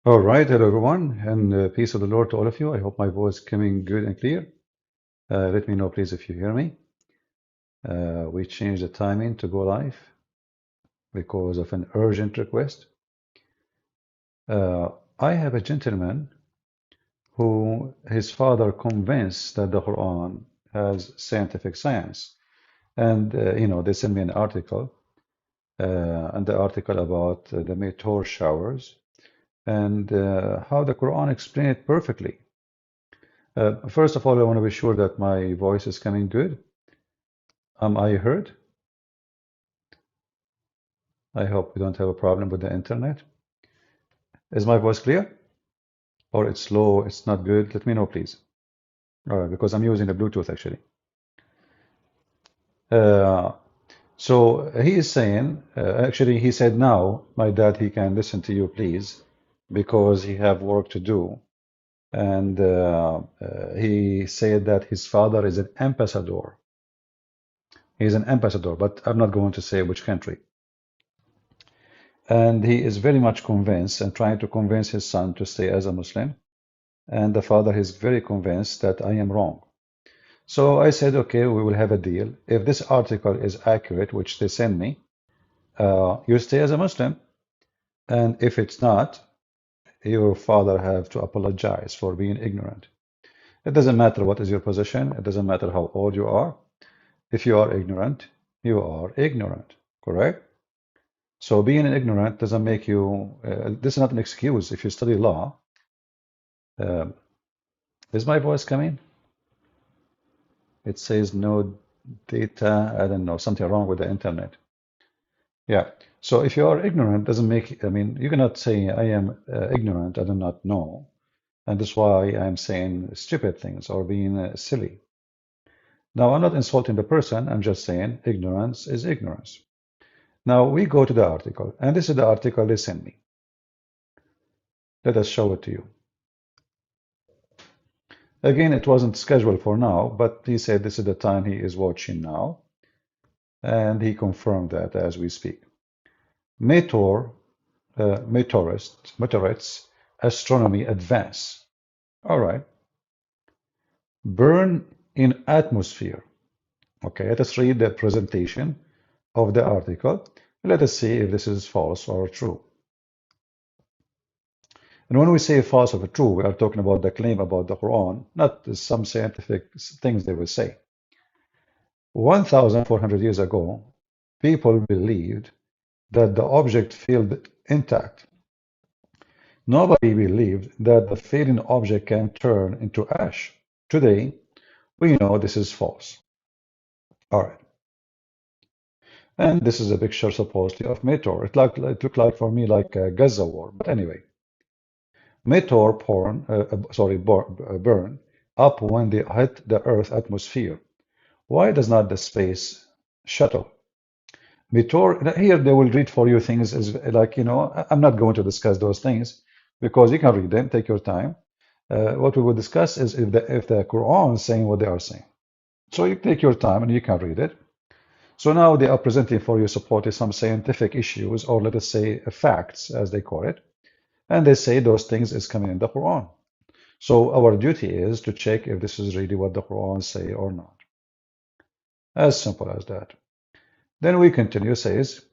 All right, hello everyone, and peace of the Lord to all of you. I hope my voice is coming good and clear. Let me know, please, if you hear me. We changed the timing to go live because of an urgent request. I have a gentleman who his father convinced that the Quran has scientific science, and they sent me an article, and the article about the meteor showers and how the Quran explained it perfectly. First of all, I want to be sure that my voice is coming good. Am I heard? I hope we don't have a problem with the internet. Is my voice clear? Or it's slow, it's not good? Let me know, please. All right, because I'm using the Bluetooth actually. Uh, so he is saying, actually, he said now, my dad, he can listen to you, please, because he have work to do. And he said that his father is an ambassador. He's an ambassador, but I'm not going to say which country. And he is very much convinced and trying to convince his son to stay as a Muslim. And the father is very convinced that I am wrong. So I said, okay, we will have a deal. If this article is accurate, which they send me, you stay as a Muslim. And if it's not, your father have to apologize for being ignorant. It doesn't matter what is your position. It doesn't matter how old you are. If you are ignorant, you are ignorant, correct? So being ignorant doesn't make you, this is not an excuse. If you study law, is my voice coming? It says no data. I don't know, something wrong with the internet. Yeah. So if you are ignorant, doesn't make, I mean, you cannot say I am ignorant, I do not know. And that's why I'm saying stupid things or being silly. Now, I'm not insulting the person. I'm just saying ignorance is ignorance. Now we go to the article, and this is the article they sent me. Let us show it to you. Again, it wasn't scheduled for now, but he said this is the time he is watching now, and he confirmed that as we speak. Meteor, meteorites, astronomy advance. All right. Burn in atmosphere. Okay, let us read the presentation of the article. Let us see if this is false or true. And when we say false or true, we are talking about the claim about the Quran, not some scientific things they will say. 1,400 years ago, people believed that the object field intact. Nobody believed that the fading object can turn into ash. Today, we know this is false. All right. And this is a picture supposedly of meteor. It looked like for me like a Gaza war. But anyway, meteor burn up when they hit the Earth atmosphere. Why does not the space shuttle? Meteor, here they will read for you things as like, I'm not going to discuss those things because you can read them, take your time. What we will discuss is if the Quran is saying what they are saying. So you take your time and you can read it. So now they are presenting for you supporting some scientific issues, or let us say facts, as they call it. And they say those things is coming in the Quran. So our duty is to check if this is really what the Quran say or not. As simple as that. Then we continue, says,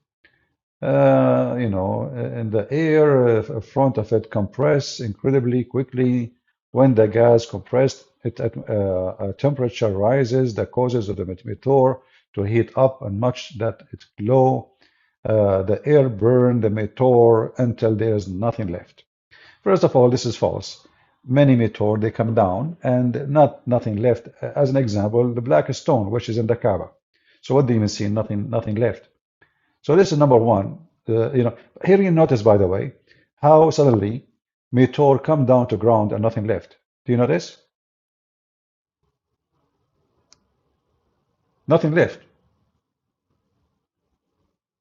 in the air, front of it compress incredibly quickly. When the gas compressed, temperature rises, that causes the meteor to heat up and much that it glow. The air burn the meteor until there is nothing left. First of all, this is false. Many meteor, they come down and nothing left. As an example, the black stone, which is in the Kaaba. So what do you see? Nothing left. So this is number one. Here you notice, by the way, how suddenly meteor come down to ground and nothing left. Do you notice? Nothing left.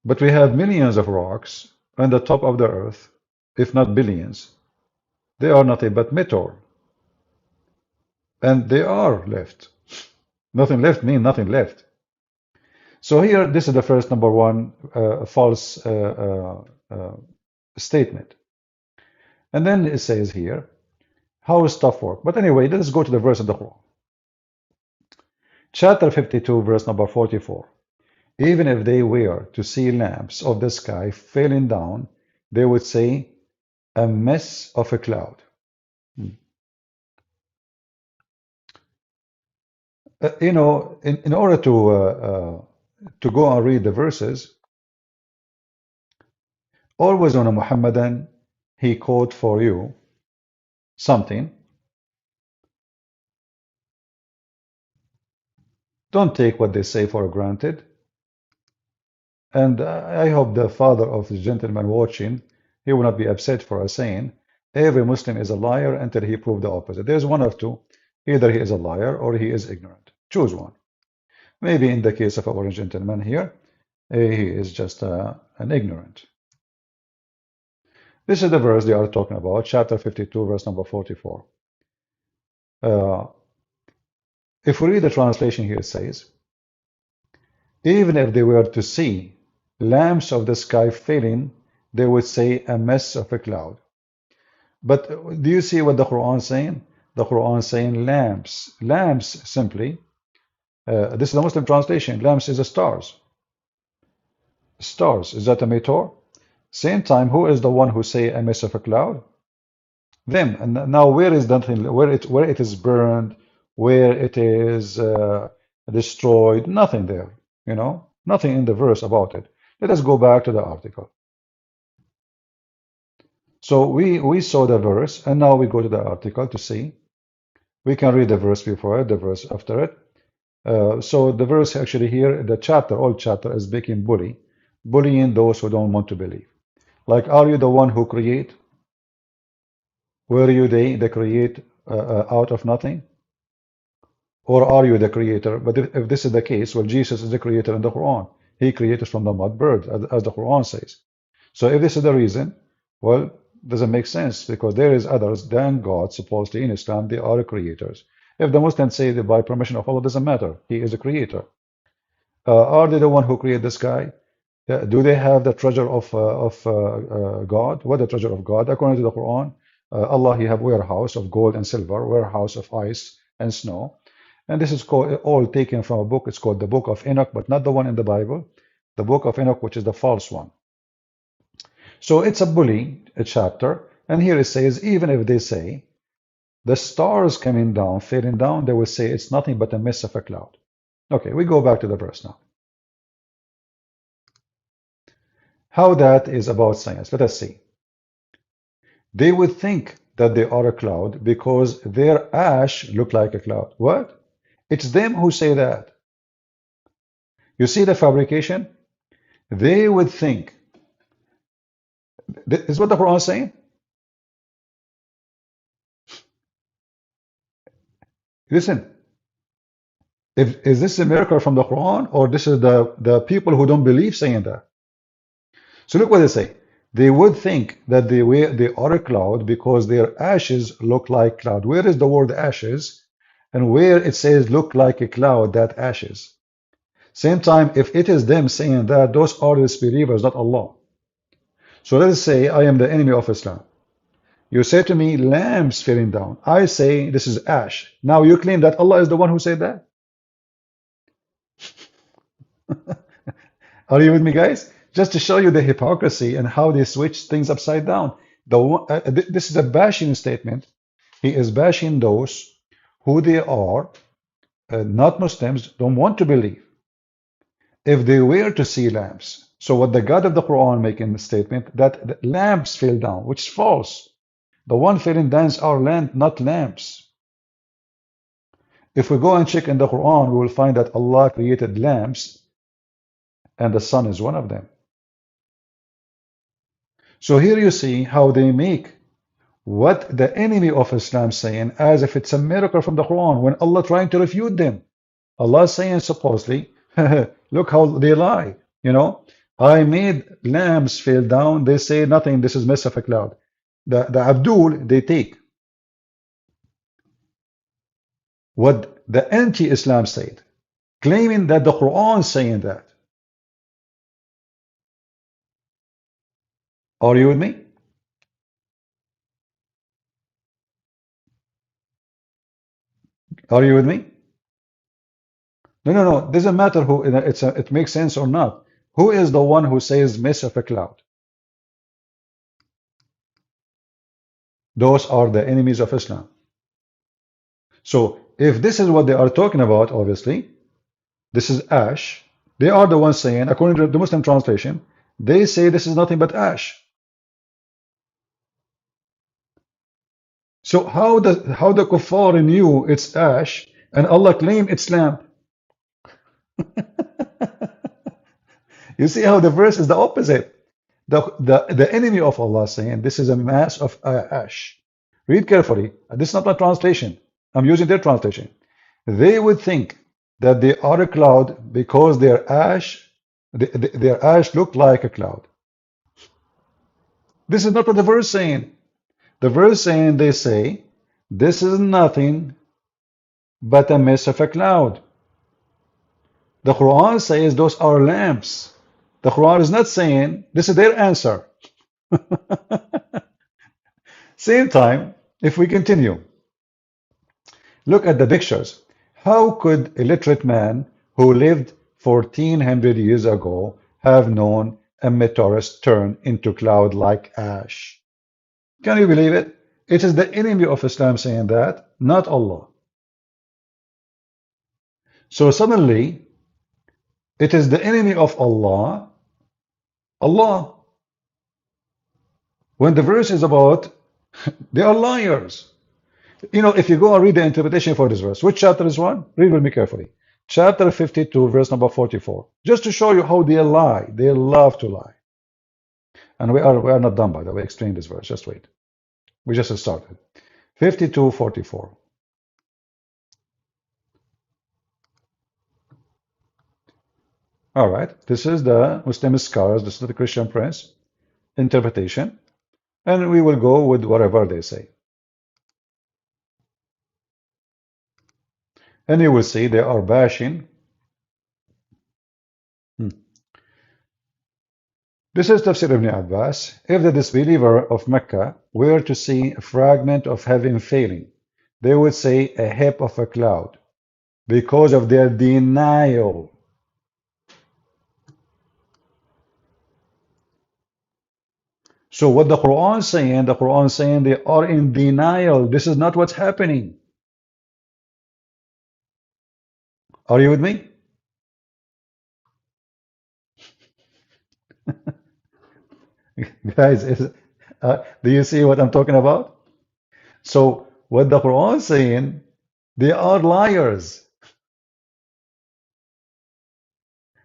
But we have millions of rocks on the top of the earth, if not billions. They are nothing but meteor. And they are left. Nothing left means nothing left. So here, this is the first number one false statement. And then it says here, how stuff work. But anyway, let's go to the verse of the Quran. Chapter 52, verse number 44. Even if they were to see lamps of the sky falling down, they would say, a mess of a cloud. You know, in order to go and read the verses, always on a Muhammadan, he quote for you something. Don't take what they say for granted. And I hope the father of the gentleman watching, he will not be upset for us saying, every Muslim is a liar until he proves the opposite. There's one of two. Either he is a liar or he is ignorant. Choose one. Maybe in the case of our gentleman here, he is just an ignorant. This is the verse they are talking about, chapter 52, verse number 44. If we read the translation here, it says, even if they were to see lamps of the sky failing, they would say a mess of a cloud. But do you see what the Quran is saying? The Quran is saying lamps. Lamps simply, this is the Muslim translation, lamps is the stars. Stars, is that a meteor? Same time, who is the one who say a mess of a cloud? Them. And now where is that thing, where it is burned, where it is destroyed? Nothing there, you know, nothing in the verse about it. Let us go back to the article. So we saw the verse, and now we go to the article to see. We can read the verse before it, the verse after it. So the verse actually here, the chapter, all chapter is making bullying those who don't want to believe. Like, are you the one who create? Were you the create out of nothing? Or are you the creator? But if this is the case, well, Jesus is the creator in the Quran. He created from the mud bird, as the Quran says. So if this is the reason, well, doesn't make sense, because there is others than God, supposedly in Islam, they are creators. If the Muslims say that by permission of Allah, doesn't matter. He is a creator. Are they the one who created the sky? Do they have the treasure of God? What the treasure of God? According to the Quran, Allah, He have warehouse of gold and silver, warehouse of ice and snow. And this is called, all taken from a book. It's called the Book of Enoch, but not the one in the Bible. The Book of Enoch, which is the false one. So it's a chapter. And here it says, even if they say, the stars coming down, falling down, they will say it's nothing but a mist of a cloud. Okay, we go back to the verse now. How that is about science. Let us see. They would think that they are a cloud because their ash look like a cloud. What? It's them who say that. You see the fabrication? They would think. This is what the Quran is saying. Listen. Is this a miracle from the Quran, or this is the people who don't believe saying that? So look what they say. They would think that they are a cloud because their ashes look like cloud. Where is the word ashes? And where it says look like a cloud, that ashes. Same time, if it is them saying that, those are disbelievers, not Allah. So let us say I am the enemy of Islam. You say to me, lamps falling down. I say this is ash. Now you claim that Allah is the one who said that? Are you with me, guys? Just to show you the hypocrisy and how they switch things upside down. This is a bashing statement. He is bashing those who they are not Muslims, don't want to believe. If they were to see lamps. So what the God of the Quran making the statement that the lamps fell down, which is false. The one falling down are not lamps. If we go and check in the Quran, we will find that Allah created lamps and the sun is one of them. So here you see how they make what the enemy of Islam saying as if it's a miracle from the Quran when Allah trying to refute them. Allah saying supposedly, look how they lie. You know, I made lamps fall down. They say nothing. This is mess of a cloud. The Abdul, they take what the anti-Islam said, claiming that the Quran is saying that. Are you with me? Are you with me? No, no, no. Doesn't matter who. It makes sense or not. Who is the one who says mist of a cloud? Those are the enemies of Islam. So if this is what they are talking about, obviously, this is ash. They are the ones saying, according to the Muslim translation, they say this is nothing but ash. So how the kuffar knew it's ash and Allah claimed it's lamp? You see how the verse is the opposite. The enemy of Allah saying this is a mass of ash. Read carefully. This is not my translation. I'm using their translation. They would think that they are a cloud because their ash look like a cloud. This is not what the verse saying. The verse saying they say this is nothing but a mist of a cloud. The Quran says those are lamps. The Quran is not saying this is their answer. Same time, if we continue, look at the pictures. How could a literate man who lived 1400 years ago have known a meteorist turn into cloud like ash? Can you believe it? It is the enemy of Islam saying that, not Allah. So suddenly, it is the enemy of Allah, Allah. When the verse is about, they are liars. You know, if you go and read the interpretation for this verse, which chapter is one? Read with me carefully. Chapter 52, verse number 44. Just to show you how they lie. They love to lie. And we are not done, by the way, explaining this verse. Just wait. We just started. 52:44. All right. This is the Muslim scholars, this is the Christian Prince interpretation. And we will go with whatever they say. And you will see they are bashing. This is Tafsir ibn Abbas. If the disbeliever of Mecca were to see a fragment of heaven failing, they would say a heap of a cloud because of their denial. So what the Quran saying they are in denial. This is not what's happening. Are you with me? Guys, do you see what I'm talking about? So what the Quran saying, they are liars.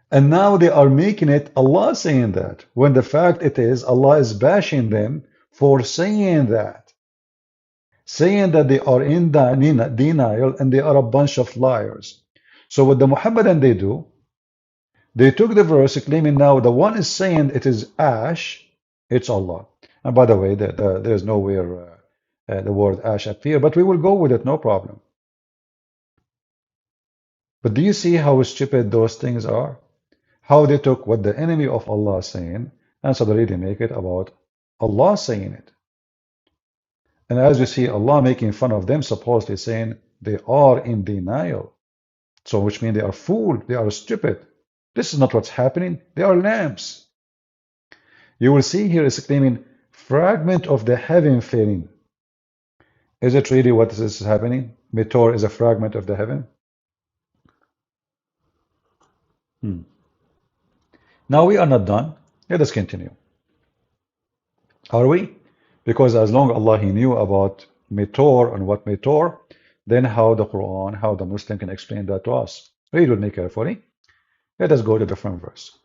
And now they are making it Allah saying that, when the fact it is Allah is bashing them for saying that. Saying that they are in denial and they are a bunch of liars. So what the Muhammadan they do, they took the verse claiming now the one is saying it is ash, it's Allah. And by the way, there's nowhere the word ash appear, but we will go with it, no problem. But do you see how stupid those things are? How they took what the enemy of Allah is saying and suddenly they make it about Allah saying it. And as we see Allah making fun of them, supposedly saying they are in denial. So which means they are fooled, they are stupid. This is not what's happening. They are lamps. You will see here is claiming fragment of the heaven failing. Is it really what is happening? Meteor is a fragment of the heaven? Now we are not done. Let us continue. Are we? Because as long as Allah He knew about meteor and what meteor, then how the Quran, how the Muslim can explain that to us? Read with me carefully. Let us go to a different verse.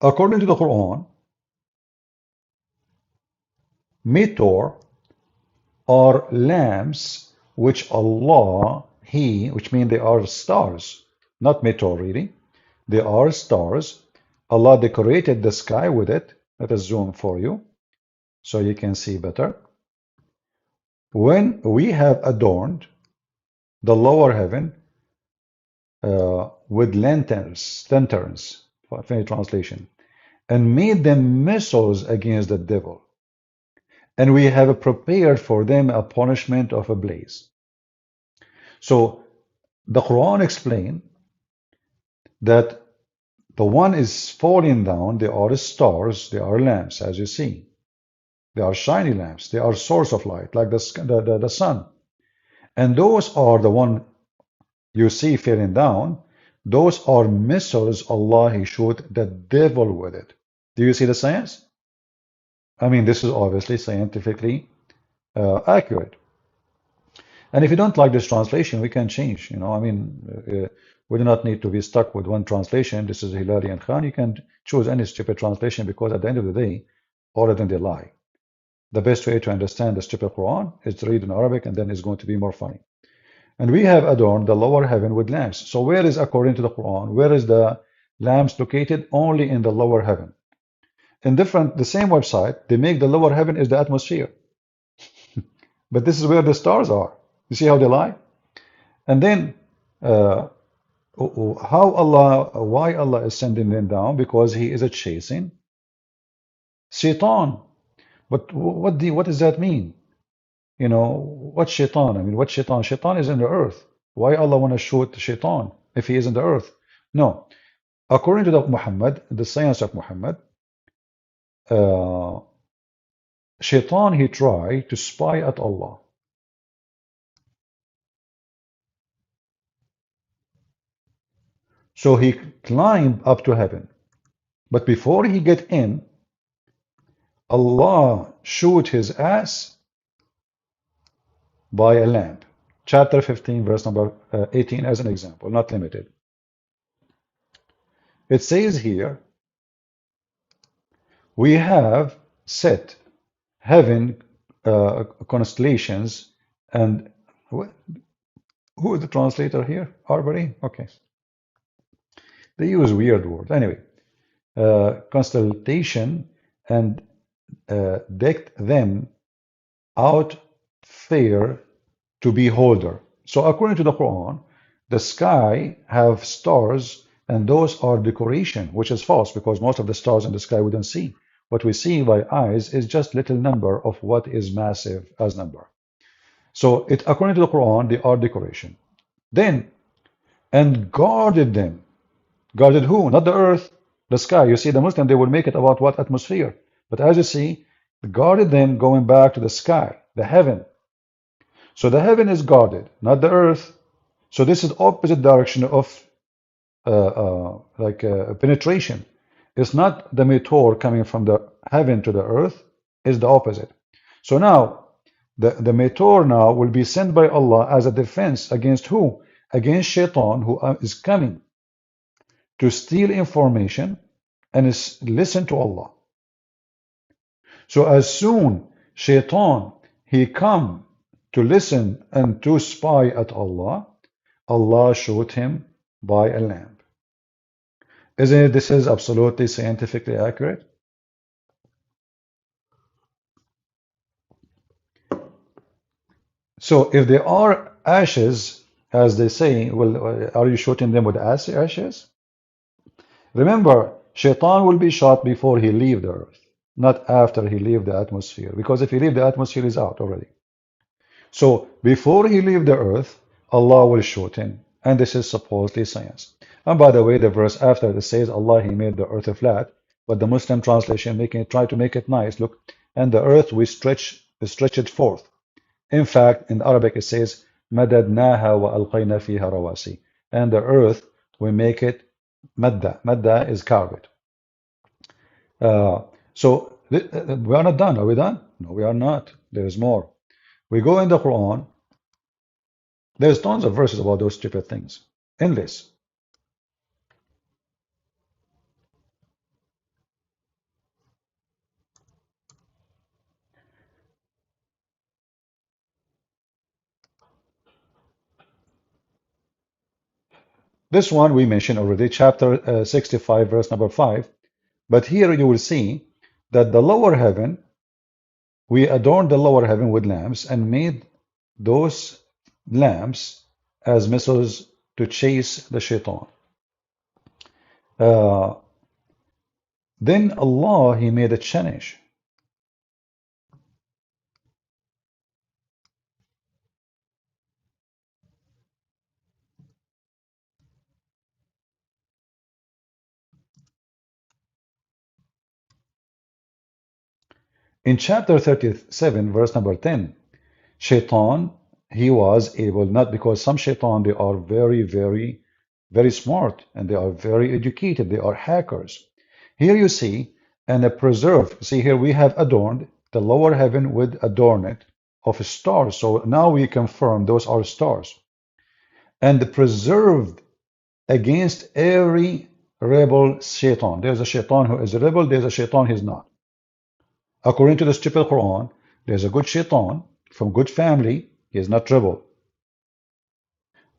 According to the Quran, meteor are lamps which Allah, He, which means they are stars, not meteor really. They are stars. Allah decorated the sky with it. Let us zoom for you so you can see better. When we have adorned the lower heaven with lanterns, for any translation, and made them missiles against the devil. And we have prepared for them a punishment of a blaze. So the Quran explains that the one is falling down, they are stars, they are lamps, as you see. They are shiny lamps, they are source of light, like the sun. And those are the one you see falling down. Those are missiles Allah He shot the devil with it. Do you see the science? I mean, this is obviously scientifically accurate. And if you don't like this translation, we can change. I mean, we do not need to be stuck with one translation. This is Hilali and Khan. You can choose any stupid translation because at the end of the day, all of them they lie. The best way to understand the stupid Quran is to read in Arabic, and then it's going to be more funny. And we have adorned the lower heaven with lamps. So where is, according to the Quran, where is the lamps located? Only in the lower heaven. In the same website, they make the lower heaven is the atmosphere. But this is where the stars are. You see how they lie? And then why Allah is sending them down? Because He is chasing Shaitan. But what does that mean? What Shaitan? I mean, what Shaitan? Shaitan is in the earth. Why Allah want to shoot Shaitan if he is in the earth? No. According to the science of Muhammad, Shaitan, he tried to spy at Allah. So he climbed up to heaven. But before he get in, Allah shoot his ass by a lamp. Chapter 15, verse number 18 as an example, not limited. It says here, we have set heaven constellations and who is the translator here? Arbery? Okay. They use weird words. Anyway, constellation and decked them out fair to beholder. So according to the Quran, the sky have stars and those are decoration, which is false because most of the stars in the sky we don't see. What we see by eyes is just little number of what is massive as number. So according to the Quran, they are decoration. Then, and guarded them. Guarded who? Not the earth, the sky. You see, the Muslim, they will make it about what atmosphere. But as you see, guarded them going back to the sky, the heaven. So the heaven is guarded, not the earth. So this is opposite direction of penetration. It's not the meteor coming from the heaven to the earth, it's the opposite. So now, the meteor now will be sent by Allah as a defense against who? Against Shaitan, who is coming to steal information and is listen to Allah. So as soon Shaitan, he come to listen and to spy at Allah, Allah showed him by a lamp. Isn't it? This is absolutely scientifically accurate. So if there are ashes, as they say, well, are you shooting them with ashes? Remember, Shaitan will be shot before he leave the earth, not after he leave the atmosphere. Because if he leave the atmosphere, he's out already. So before he leave the earth, Allah will shoot him. And this is supposedly science. And by the way, the verse after it says Allah, he made the earth flat, but the Muslim translation try to make it nice. Look, and the earth we stretch it forth. In fact, in Arabic it says madadnaha wa alqayna fiha rawasi. And the earth we make it madda. Madda is carved. So we are not done. Are we done? No, we are not. There is more. We go in the Quran. There's tons of verses about those stupid things. Endless. This one we mentioned already, chapter 65, verse number 5. But here you will see that the lower heaven, we adorned the lower heaven with lamps and made those lamps as missiles to chase the shaitan. Then Allah, He made a change. In chapter 37, verse number 10, Shaitan, he was able, not because some Shaitan, they are very, very, very smart and they are very educated, they are hackers. Here you see, and a preserved, see here we have adorned the lower heaven with adorn it of stars. So now we confirm those are stars. And preserved against every rebel Shaitan. There's a Shaitan who is a rebel, there's a Shaitan who is not. According to the stupid Quran, there's a good Shaitan from good family, he is not rebel.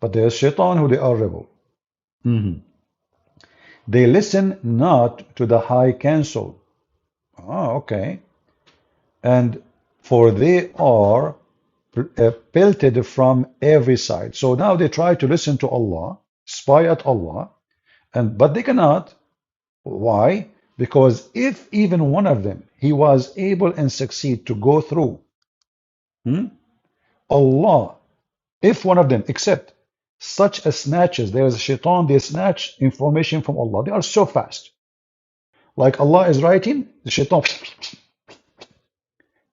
But there's Shaitan who they are rebel. They listen not to the high council. Okay. And for they are pelted from every side. So now they try to listen to Allah, spy at Allah, but they cannot. Why? Because if even one of them, he was able and succeed to go through Allah, if one of them, except such as snatches, there is a shaitan, they snatch information from Allah. They are so fast. Like Allah is writing, the shaitan,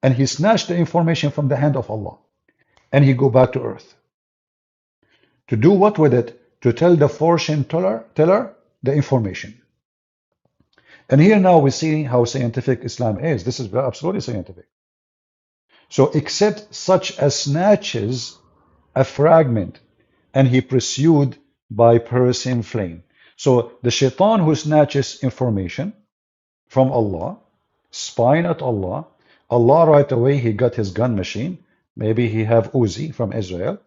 and he snatched the information from the hand of Allah. And he go back to earth. To do what with it? To tell the fortune teller the information. And here now we see how scientific Islam is. This is absolutely scientific. So except such as snatches a fragment, and he pursued by piercing flame. So the shaitan who snatches information from Allah, spying at Allah, Allah right away he got his gun machine. Maybe he have Uzi from Israel,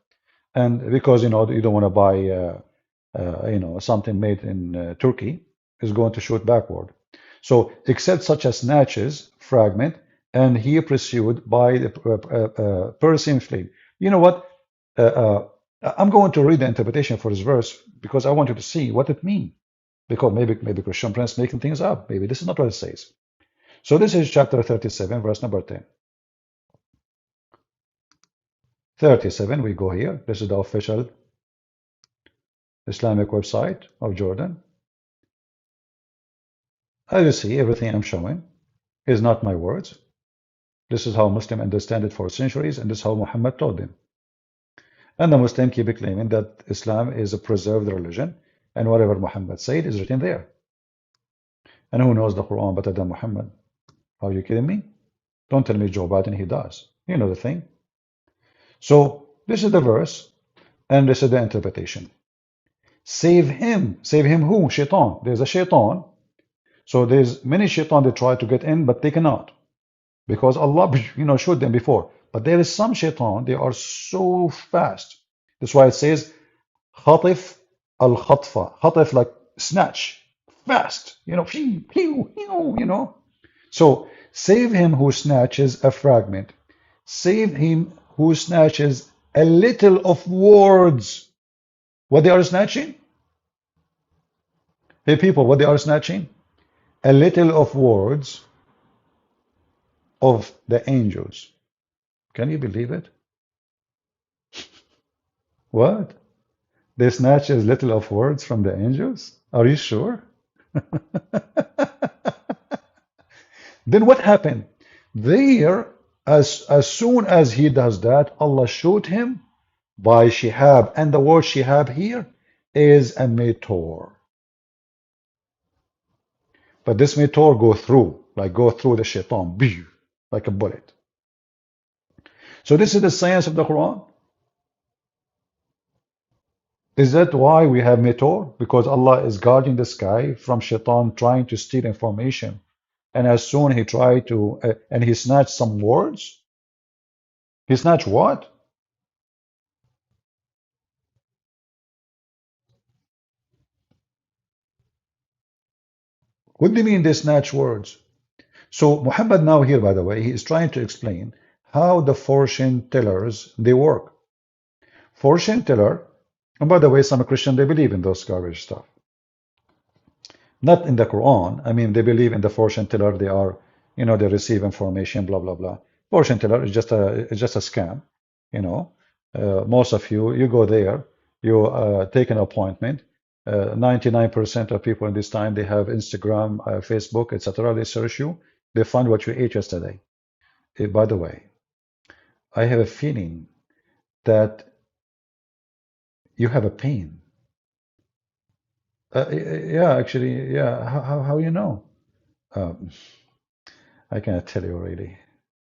and because you don't want to buy something made in Turkey, is going to shoot backward. So except such as snatches fragment, and he pursued by the piercing flame. You know what? I'm going to read the interpretation for this verse because I want you to see what it means. Because maybe Christian Prince making things up. Maybe this is not what it says. So this is chapter 37, verse number 10. 37, we go here. This is the official Islamic website of Jordan. As you see, everything I'm showing is not my words. This is how Muslims understand it for centuries, and this is how Muhammad taught them. And the Muslim keep claiming that Islam is a preserved religion, and whatever Muhammad said is written there. And who knows the Quran better than Muhammad? Are you kidding me? Don't tell me Joe Biden, he does. You know the thing. So this is the verse, and this is the interpretation. Save him. Save him who? Shaitan. There's a shaitan. So there's many shaitan that try to get in, but they cannot. Because Allah, showed them before. But there is some shaitan, they are so fast. That's why it says, khatif al-khatfa. Khatif, like snatch. Fast. So save him who snatches a fragment. Save him who snatches a little of words. What they are snatching? Hey people, what they are snatching? A little of words of the angels. Can you believe it? What? They snatch as little of words from the angels? Are you sure? Then what happened? There, as soon as he does that, Allah showed him by Shihab, and the word Shihab here is a meteor. But this meteor go through the shaitan, like a bullet. So this is the science of the Quran. Is that why we have meteor? Because Allah is guarding the sky from shaitan trying to steal information. And as soon he tried to, and he snatched some words. He snatched what? What do you mean they snatch words? So Muhammad now here, by the way, he is trying to explain how the fortune tellers, they work. Fortune teller, and by the way, some Christian, they believe in those garbage stuff. Not in the Quran. I mean, they believe in the fortune teller. They are, they receive information, blah blah blah. Fortune teller is just a scam. You know, most of you go there, you take an appointment. 99% of people in this time they have Instagram, Facebook, etc. They search you, they find what you ate yesterday. By the way, I have a feeling that you have a pain. Yeah, actually, yeah. How you know? Um, I cannot tell you really.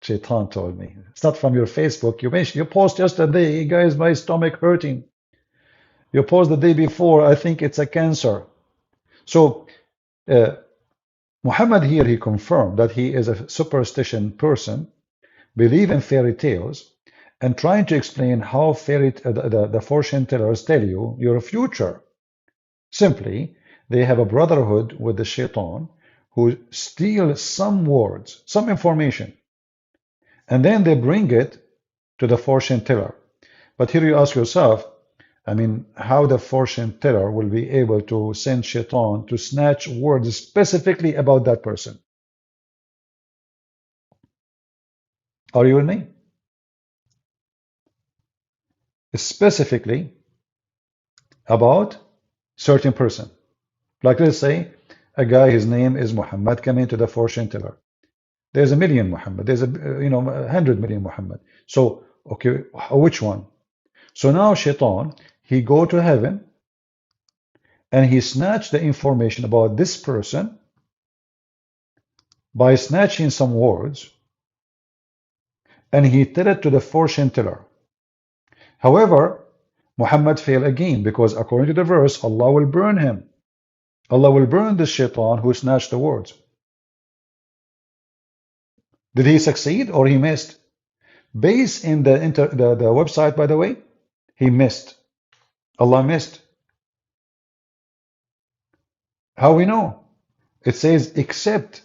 Shaitan told me. It's not from your Facebook. You post yesterday, "Hey, guys, my stomach hurting." You post the day before, I think it's a cancer. So uh, Muhammad here, he confirmed that he is a superstition person, believe in fairy tales, and trying to explain how the fortune tellers tell you your future. Simply, they have a brotherhood with the shaitan who steal some words, some information, and then they bring it to the fortune teller. But here you ask yourself, I mean, how the fortune teller will be able to send shaitan to snatch words specifically about that person? Are you with me? Specifically about certain person. Like let's say a guy, his name is Muhammad, coming to the fortune teller. There's a million Muhammad. There's 100 million Muhammad. So okay, which one? So now shaitan, he go to heaven and he snatched the information about this person by snatching some words, and he tell it to the fortune teller. However, Muhammad failed again because according to the verse, Allah will burn him. Allah will burn the shaitan who snatched the words. Did he succeed or he missed? Based in the website, by the way, he missed. Allah missed. How we know? It says, except,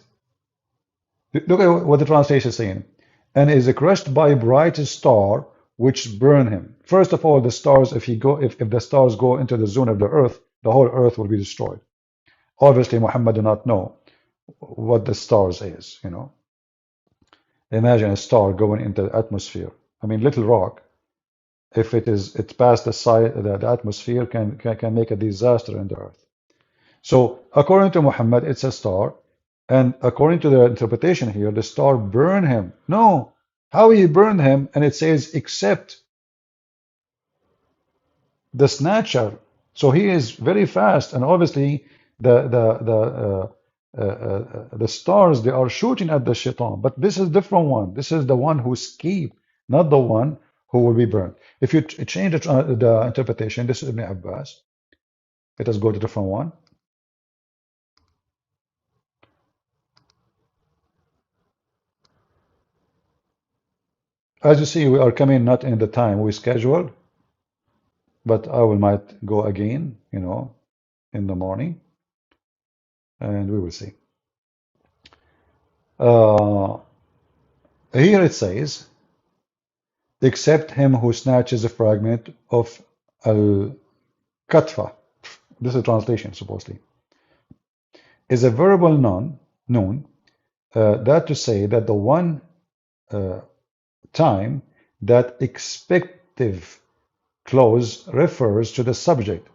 look at what the translation is saying, and is crushed by a bright star which burn him. First of all, the stars, if the stars go into the zone of the earth, the whole earth will be destroyed. Obviously, Muhammad did not know what the stars is, Imagine a star going into the atmosphere. I mean, little rock, if it's past the atmosphere, can make a disaster in the earth. So according to Muhammad, it's a star, and according to the interpretation here, the star burned him. No, how he burned him, and it says except the snatcher. So he is very fast, and obviously the stars, they are shooting at the shaitan. But this is a different one. This is the one who escaped, not the one who will be burned. If you change the interpretation, this is Ibn Abbas. Let us go to a different one. As you see, we are coming not in the time we scheduled, but I might go again, in the morning, and we will see. Here it says, except him who snatches a fragment of al-katfa. This is a translation, supposedly. Is a verbal noun, that to say that the one time that expective clause refers to the subject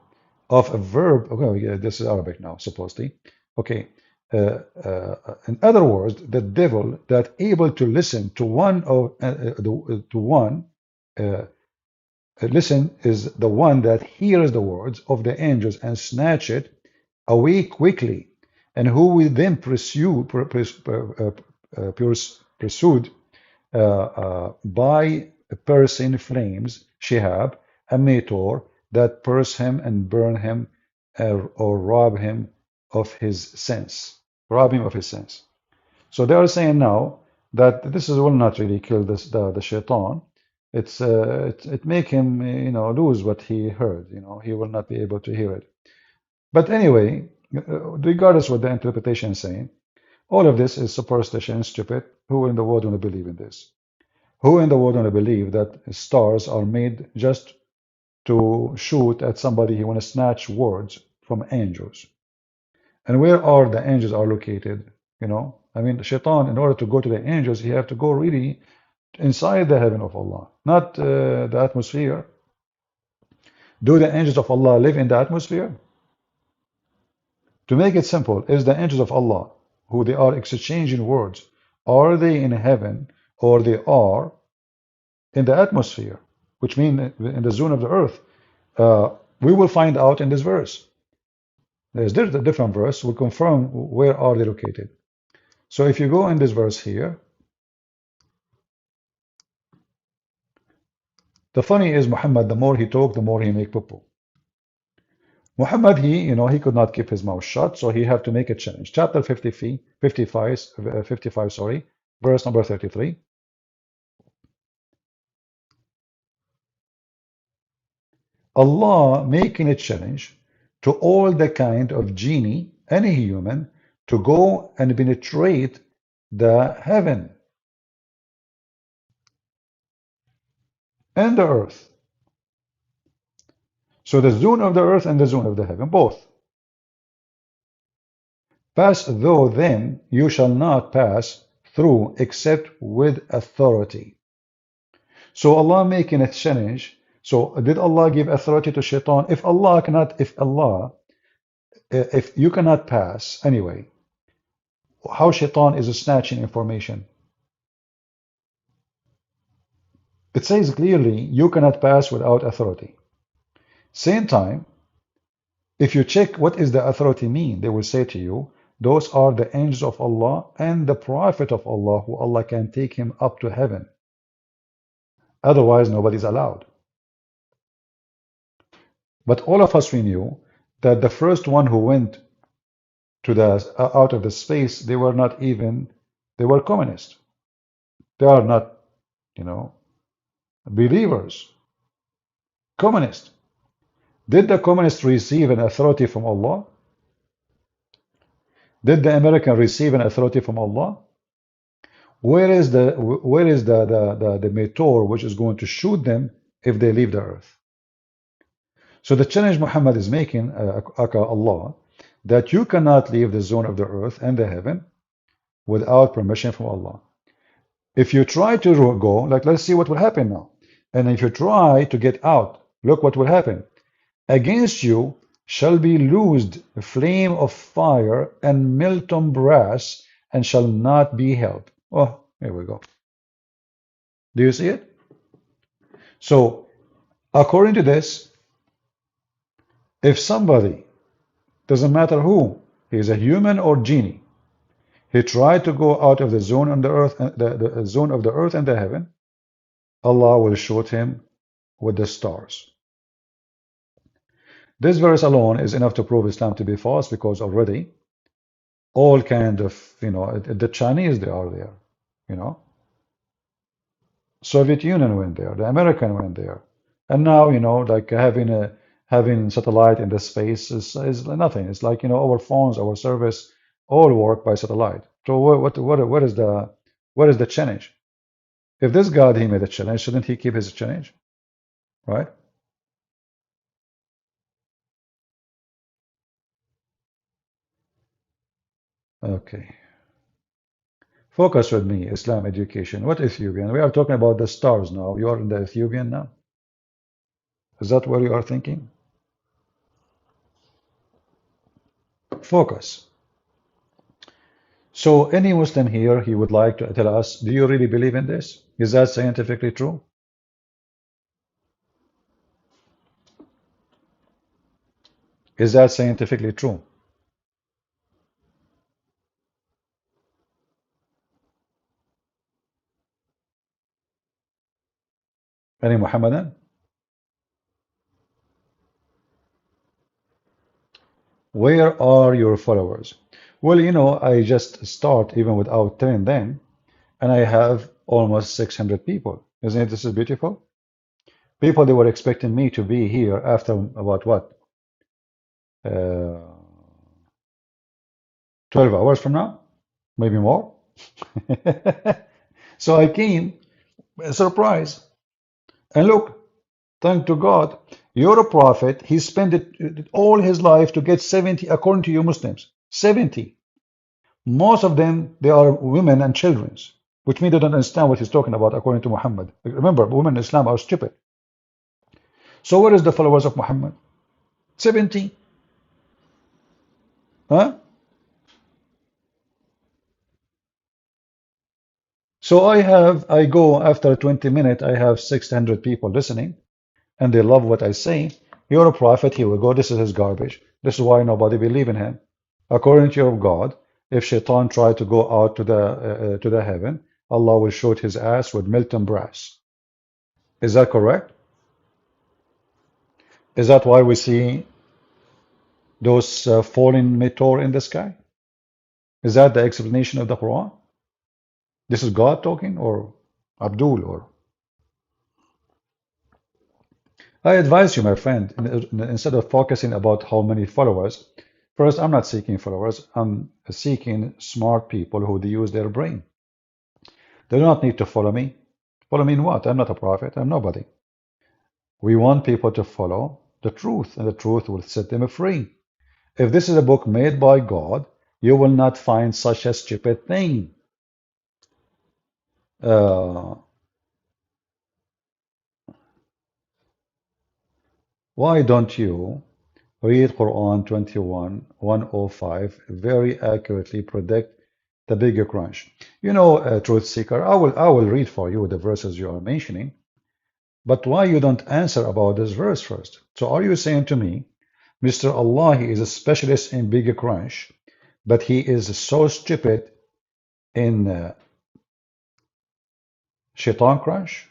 of a verb. Okay, yeah, this is Arabic now, supposedly. Okay. In other words, the devil that able to listen to listen is the one that hears the words of the angels and snatch it away quickly, and who will then pursued by a person flames, Shihab, a meteor that pierce him and burn him, or rob him of his sense. Rob him of his sense. So they are saying now that this will not really kill the shaitan. It make him lose what he heard. He will not be able to hear it. But anyway, regardless what the interpretation is saying, all of this is superstition and stupid. Who in the world want to believe in this? Who in the world want to believe that stars are made just to shoot at somebody who want to snatch words from angels? And where are the angels are located? You know, I mean, Shaitan, in order to go to the angels, he have to go really inside the heaven of Allah, not the atmosphere. Do the angels of Allah live in the atmosphere? To make it simple, is the angels of Allah, who they are exchanging words, are they in heaven or they are in the atmosphere, which means in the zone of the earth? We will find out in this verse. There's a different verse will confirm where are they located. So if you go in this verse here, the funny is Muhammad, the more he talk, the more he make poo. Muhammad, he could not keep his mouth shut, so he had to make a challenge. Chapter 55, sorry, verse number 33. Allah making a challenge to all the kind of genie, any human, to go and penetrate the heaven and the earth. So the zone of the earth and the zone of the heaven, both. Pass through them, you shall not pass through except with authority. So Allah making a challenge. So did Allah give authority to Shaitan? If you cannot pass anyway, how Shaitan is snatching information? It says clearly, you cannot pass without authority. Same time, if you check what is the authority mean, they will say to you, those are the angels of Allah and the Prophet of Allah, who Allah can take him up to heaven. Otherwise, nobody's allowed. But all of us, we knew that the first one who went to the out of the space, they were communists. They are not, believers. Communists. Did the communists receive an authority from Allah? Did the American receive an authority from Allah? Where is the meteor which is going to shoot them if they leave the earth? So the challenge Muhammad is making, Allah, that you cannot leave the zone of the earth and the heaven without permission from Allah. If you try to go, like, let's see what will happen now. And if you try to get out, look what will happen. Against you shall be loosed a flame of fire and molten brass, and shall not be held. Oh, here we go. Do you see it? So, according to this, if somebody, doesn't matter who, he is a human or genie, he tried to go out of the zone on the earth, the zone of the earth and the heaven, Allah will shoot him with the stars. This verse alone is enough to prove Islam to be false, because already all kind of, the Chinese, they are there, Soviet Union went there, the American went there, and now, like having satellite in the space is nothing. It's like, our phones, our service, all work by satellite. So what is the challenge? If this God, he made a challenge, shouldn't he keep his challenge, right? Okay. Focus with me, Islam education. What Ethiopian? We are talking about the stars now. You are in the Ethiopian now? Is that what you are thinking? Focus. So any Muslim here, he would like to tell us, do you really believe in this? Is that scientifically true? Is that scientifically true? Any Muhammadan? Where are your followers? Well, I just start even without telling them, and I have almost 600 people. Isn't it? This is beautiful. People, they were expecting me to be here after about what? 12 hours from now? Maybe more? So I came, a surprise. And look, thank to God, you're a prophet. He spent all his life to get 70, according to you Muslims, 70. Most of them, they are women and children, which means they don't understand what he's talking about according to Muhammad. Remember, women in Islam are stupid. So where is the followers of Muhammad? 70. Huh? So I go after 20 minutes, I have 600 people listening, and they love what I say. You're a prophet, here we go, this is his garbage. This is why nobody believe in him. According to your God, if Shaitan tried to go out to the heaven, Allah will shoot his ass with molten brass. Is that correct? Is that why we see those falling meteor in the sky? Is that the explanation of the Quran? This is God talking, or Abdul, or I advise you, my friend, instead of focusing about how many followers, first, I'm not seeking followers. I'm seeking smart people who use their brain. They do not need to follow me. Follow me in what? I'm not a prophet. I'm nobody. We want people to follow the truth, and the truth will set them free. If this is a book made by God, you will not find such a stupid thing. Why don't you read Quran 21:105 very accurately predict the bigger crunch? You know, truth seeker, I will read for you the verses you are mentioning, but why you don't answer about this verse first? So are you saying to me, Mr. Allah, he is a specialist in bigger crunch, but he is so stupid in shaitan crunch?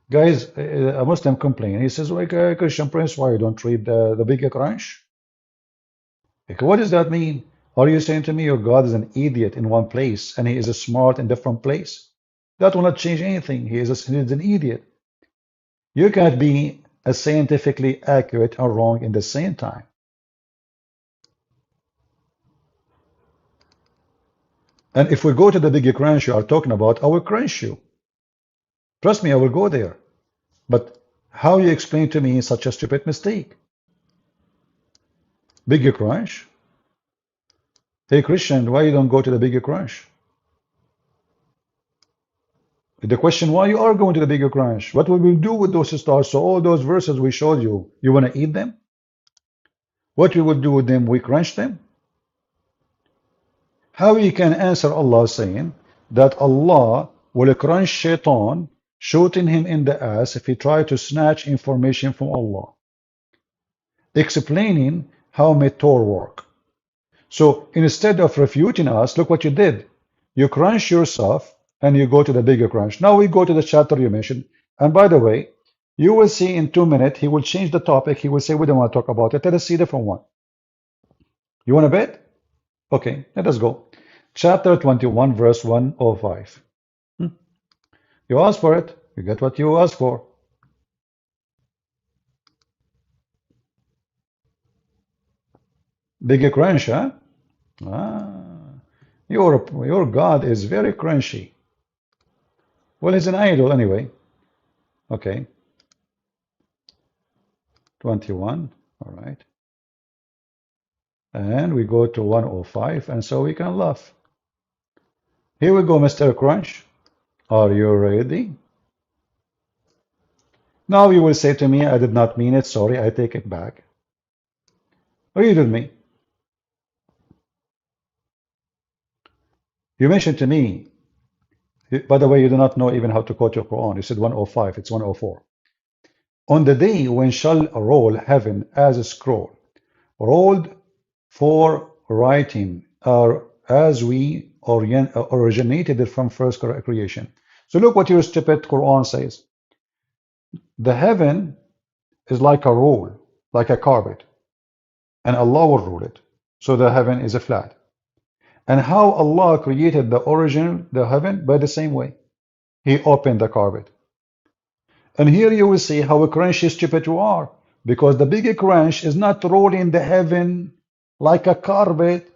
Guys, a Muslim complain. He says, like, Christian Prince, why you don't read the bigger crunch? Like, what does that mean? Are you saying to me your God is an idiot in one place and he is a smart in different place? That will not change anything. He is an idiot. You can't be scientifically accurate or wrong in the same time. And if we go to the bigger crunch you are talking about, I will crunch you. Trust me, I will go there. But how you explain to me such a stupid mistake? Bigger crunch? Hey Christian, why you don't go to the bigger crunch? The question, why you are going to the bigger crunch? What will we do with those stars? So all those verses we showed you, you want to eat them? What we will do with them? We crunch them? How you can answer Allah saying that Allah will crunch Shaitan, shooting him in the ass if he tried to snatch information from Allah, explaining how meteor work. So instead of refuting us, look what you did. You crunch yourself and you go to the bigger crunch. Now we go to the chapter you mentioned. And by the way, you will see in 2 minutes, he will change the topic. He will say, we don't want to talk about it. Let us see a different one. You want to bet? Okay, let us go. Chapter 21, verse 105. You ask for it. You get what you ask for. Bigger crunch, huh? Your God is very crunchy. Well, he's an idol anyway. Okay. 21, all right. And we go to 105, and so we can laugh. Here we go, Mr. Crunch. Are you ready? Now you will say to me, I did not mean it. Sorry, I take it back. Read with me. You mentioned to me, by the way, you do not know even how to quote your Quran. You said 105, it's 104. On the day when shall roll heaven as a scroll, rolled for writing, or as we originated it from first creation. So look what your stupid Quran says. The heaven is like a roll, like a carpet, and Allah will rule it. So the heaven is a flat. And how Allah created the origin, the heaven, by the same way. He opened the carpet. And here you will see how crunchy stupid you are, because the bigger crunch is not rolling the heaven like a carpet.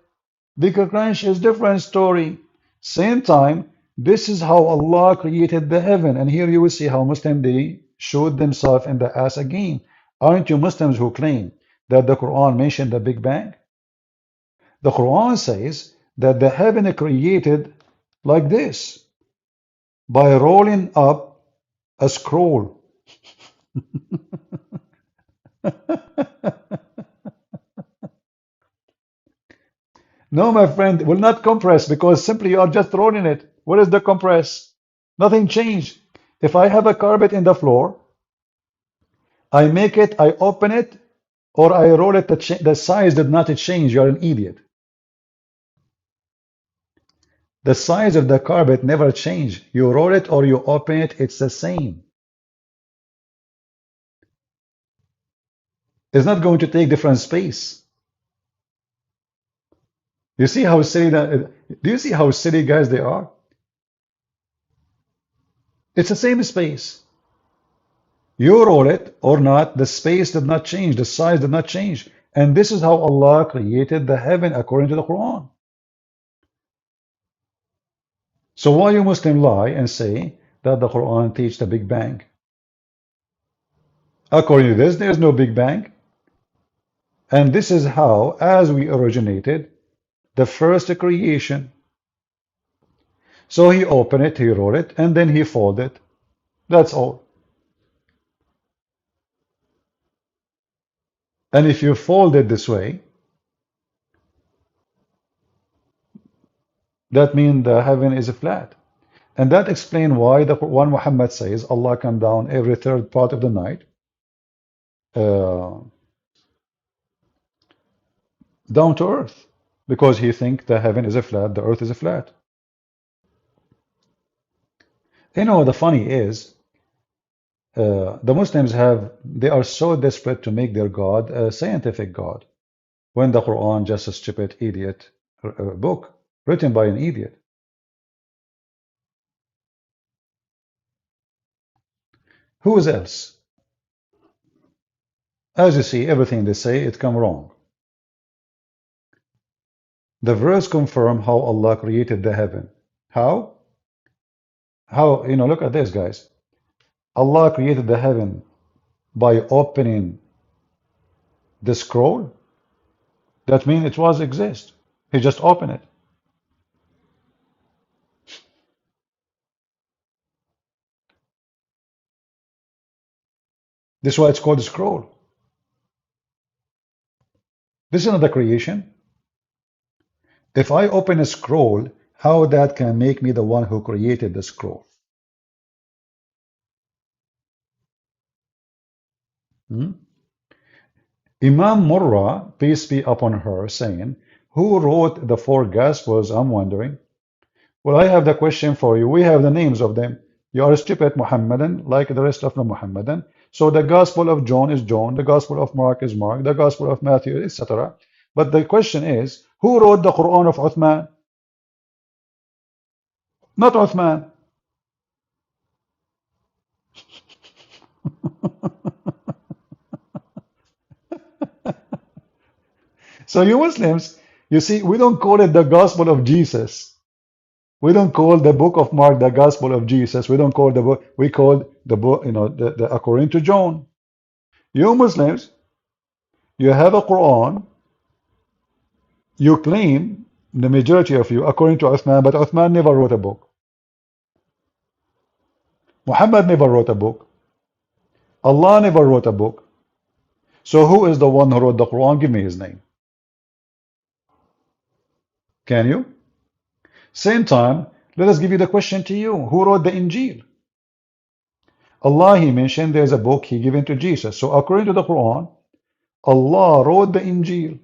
Bigger crunch is different story. Same time, this is how Allah created the heaven. And here you will see how Muslims, they shoot themselves in the ass again. Aren't you Muslims who claim that the Quran mentioned the Big Bang? The Quran says that the heaven created like this, by rolling up a scroll. No, my friend, it will not compress because simply you are just rolling it. What is the compress? Nothing changed. If I have a carpet in the floor, I make it, I open it, or I roll it, the size did not change. You're an idiot. The size of the carpet never changed. You roll it or you open it, it's the same. It's not going to take different space. You see how silly that, do you see how silly guys they are? It's the same space. You roll it or not, the space did not change, the size did not change. And this is how Allah created the heaven according to the Quran. So why you Muslim lie and say that the Quran teaches the Big Bang? According to this, there is no Big Bang. And this is how, as we originated, the first creation. So he opened it, he wrote it, and then he folded it. That's all. And if you fold it this way, that means the heaven is flat. And that explains why the Quran Muhammad says Allah come down every third part of the night, down to earth, because he thinks the heaven is flat, the earth is flat. You know, the funny is, the Muslims they are so desperate to make their God a scientific God, when the Quran just a stupid idiot book written by an idiot. Who is else? As you see, everything they say, it come wrong. The verse confirm how Allah created the heaven. How? How, you know, look at this, guys. Allah created the heaven by opening the scroll. That means it was exist. He just opened it. This is why it's called a scroll. This is not the creation. If I open a scroll, how that can make me the one who created the scroll? Imam Murrah, peace be upon her, saying, who wrote the four Gospels, I'm wondering. Well, I have the question for you. We have the names of them. You are a stupid Muhammadan, like the rest of the Muhammadan. So the Gospel of John is John, the Gospel of Mark is Mark, the Gospel of Matthew, etc. But the question is, who wrote the Quran of Uthman? Not Uthman. So you Muslims, you see, we don't call it the Gospel of Jesus. We don't call the book of Mark the Gospel of Jesus. We don't call the book, we call the book, you know, the according to John. You Muslims, you have a Quran, you claim, the majority of you, according to Uthman, but Uthman never wrote a book. Muhammad never wrote a book. Allah never wrote a book. So who is the one who wrote the Quran? Give me his name. Can you? Same time, let us give you the question to you. Who wrote the Injil? Allah, he mentioned there's a book he given to Jesus. So according to the Quran, Allah wrote the Injil.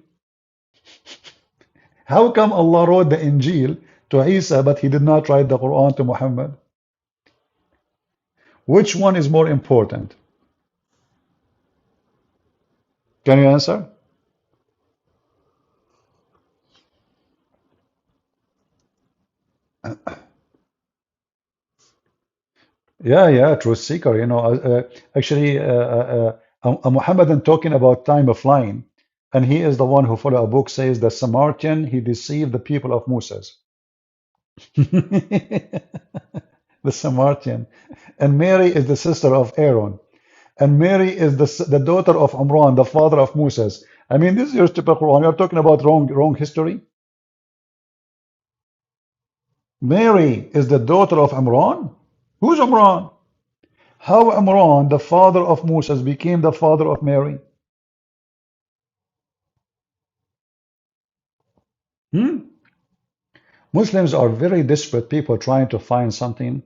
How come Allah wrote the Injil to Isa, but he did not write the Quran to Muhammad? Which one is more important? Can you answer? Yeah, truth seeker. You know, actually, a Muhammadan talking about time of flying, and he is the one who follow a book says the Samaritan he deceived the people of Moses. The Samaritan, and Mary is the sister of Aaron, and Mary is the daughter of Imran, the father of Moses. I mean, this is your stupid Quran. You're talking about wrong history. Mary is the daughter of Imran. Who's Imran? How Imran, the father of Moses, became the father of Mary? Hmm? Muslims are very desperate people trying to find something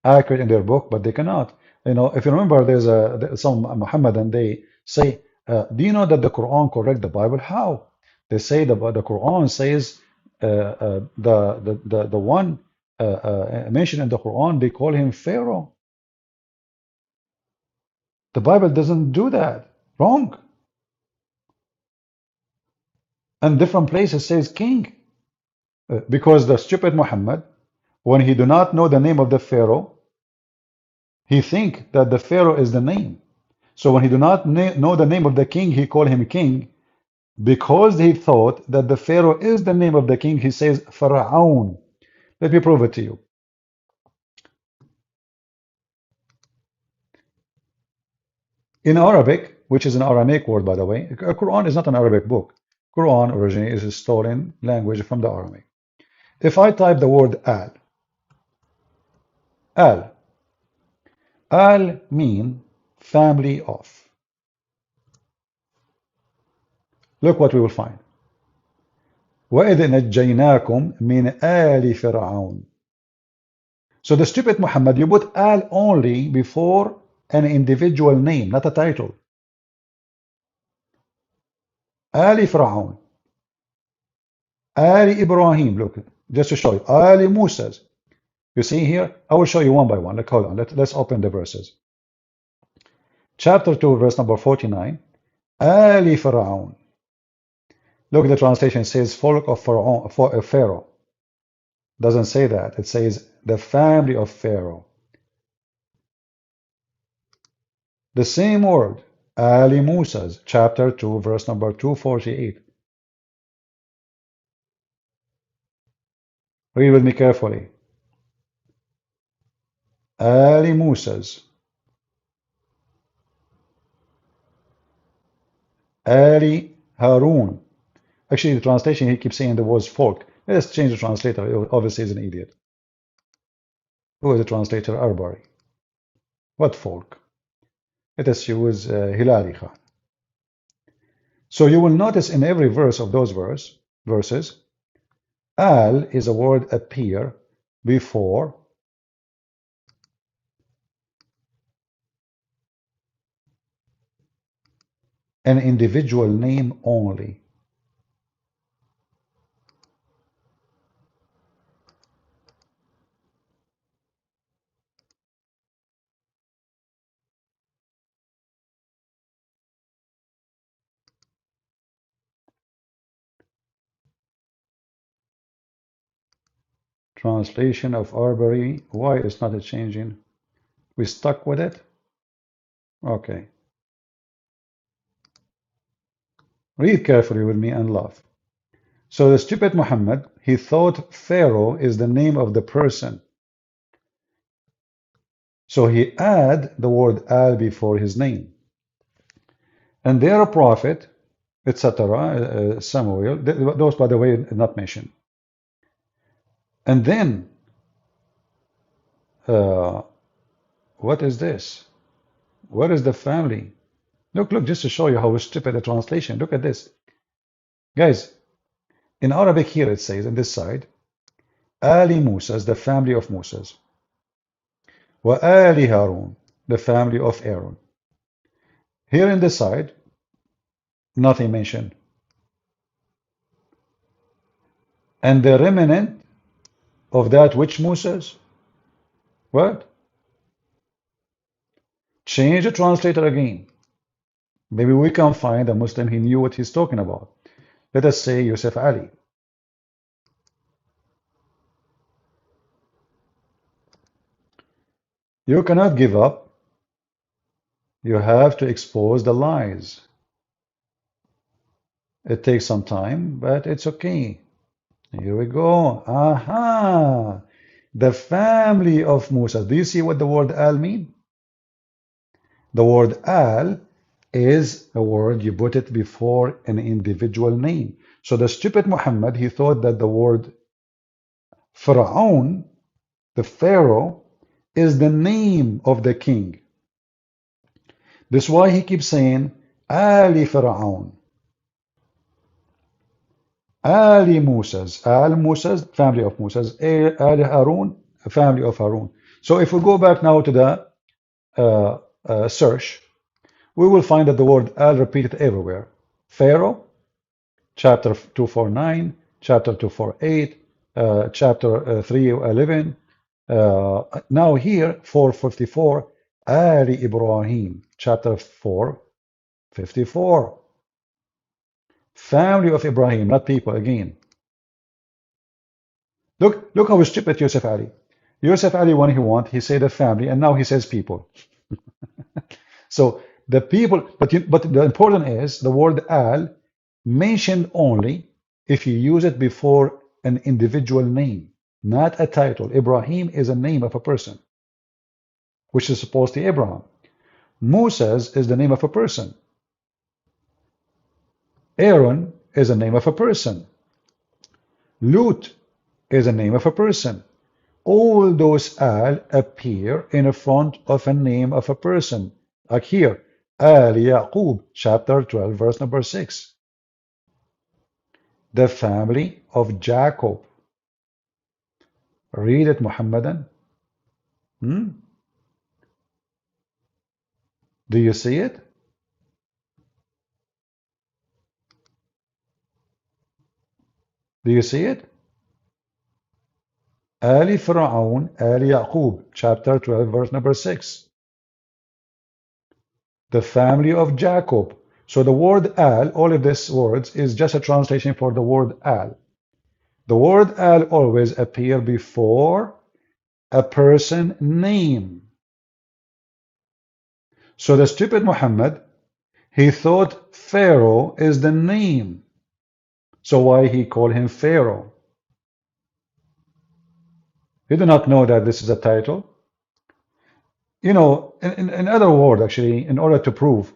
accurate in their book, but they cannot. You know, if you remember, some Muhammadan, they say, do you know that the Quran correct the Bible? How? They say the Quran says the one mentioned in the Quran, they call him Pharaoh. The Bible doesn't do that. Wrong. And different places says king. Because the stupid Muhammad, when he do not know the name of the Pharaoh, he think that the Pharaoh is the name. So when he do not know the name of the king, he call him king. Because he thought that the Pharaoh is the name of the king, he says Pharaoh. Let me prove it to you. In Arabic, which is an Aramaic word, by the way, Quran is not an Arabic book. Quran originally is a stolen language from the Aramaic. If I type the word al, al mean family of. Look what we will find. وَإِذْ نَجَّيْنَاكُمْ مِنْ آلِ فِرْعَوْنَ. So the stupid Muhammad, you put al only before an individual name, not a title. Ali Fir'aun, Ali Ibrahim, look, just to show you, Ali Musa's. You see here? I will show you one by one. Like, hold on, let's open the verses. Chapter 2, verse number 49. Ali Fir'aun. Look, the translation says folk of Pharaoh. Doesn't say that. It says the family of Pharaoh. The same word, Ali Musa's, chapter 2, verse number 248. Read with me carefully. Ali Musa's, Ali Harun. Actually, the translation, he keeps saying the words folk. Let's change the translator. Obviously, he's an idiot. Who is the translator? Arbari. What folk? Let us use Hilali Khan. So you will notice in every verse of those verses, al is a word appear before an individual name only. Translation of Arbery. Why is not changing? We stuck with it? Okay. Read carefully with me and laugh. So the stupid Muhammad, he thought Pharaoh is the name of the person. So he add the word al before his name. And their prophet, etc., Samuel, those, by the way, are not mentioned. And then, what is this? What is the family? Look, just to show you how stupid the translation. Look at this. Guys, in Arabic here it says, on this side, Ali Musa's, the family of Moses. Wa Ali Harun, the family of Aaron. Here in this side, nothing mentioned. And the remnant of that which Moses? What? Change the translator again. Maybe we can find a Muslim he knew what he's talking about. Let us say Yusuf Ali. You cannot give up. You have to expose the lies. It takes some time, but it's okay. Here we go. Aha! The family of Musa. Do you see what the word al mean? The word al is a word you put it before an individual name. So the stupid Muhammad, he thought that the word Pharaoh, the Pharaoh, is the name of the king. That's why he keeps saying Ali Pharaoh, Ali Musa's, Al Musa's, family of Musa's, Ali Harun, family of Harun. So if we go back now to the search, we will find that the word Al repeated everywhere. Pharaoh, chapter 249, chapter 248, chapter 311. Now here, 454, Ali Ibrahim, chapter 454. Family of Ibrahim, not people again. Look how stupid Yusuf Ali. Yusuf Ali, when he want, he said a family, and now he says people. So the people, but the important is the word al mentioned only if you use it before an individual name, not a title. Ibrahim is a name of a person, which is supposed to be Abraham. Moses is the name of a person. Aaron is a name of a person. Lut is a name of a person. All those al appear in front of a name of a person. Like here, Al Yaqub, chapter 12, verse number 6. The family of Jacob. Read it, Muhammadan. Do you see it? Do you see it? Ali Fir'aun, Ali Yaqub, chapter 12, verse number 6. The family of Jacob. So the word al, all of these words, is just a translation for the word al. The word al always appear before a person name. So the stupid Muhammad, he thought Pharaoh is the name. So why he called him Pharaoh? He did not know that this is a title. You know, in other words, actually, in order to prove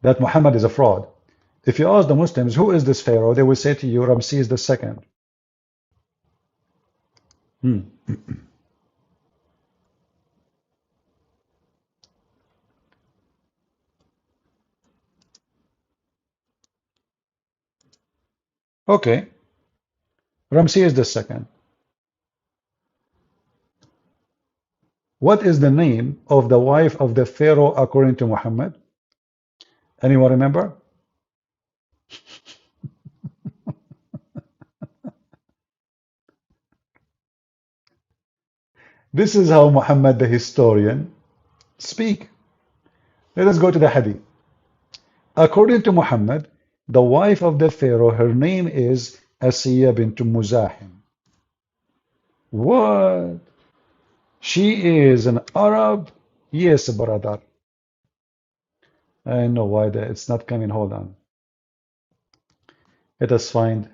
that Muhammad is a fraud, if you ask the Muslims, who is this Pharaoh? They will say to you, Ramses II. Okay, Ramses II. What is the name of the wife of the Pharaoh according to Muhammad? Anyone remember? This is how Muhammad the historian speak. Let us go to the hadith. According to Muhammad, the wife of the Pharaoh, her name is Asiya bint Muzahim. What? She is an Arab? Yes, brother. I know why it's not coming. Hold on. Let us find.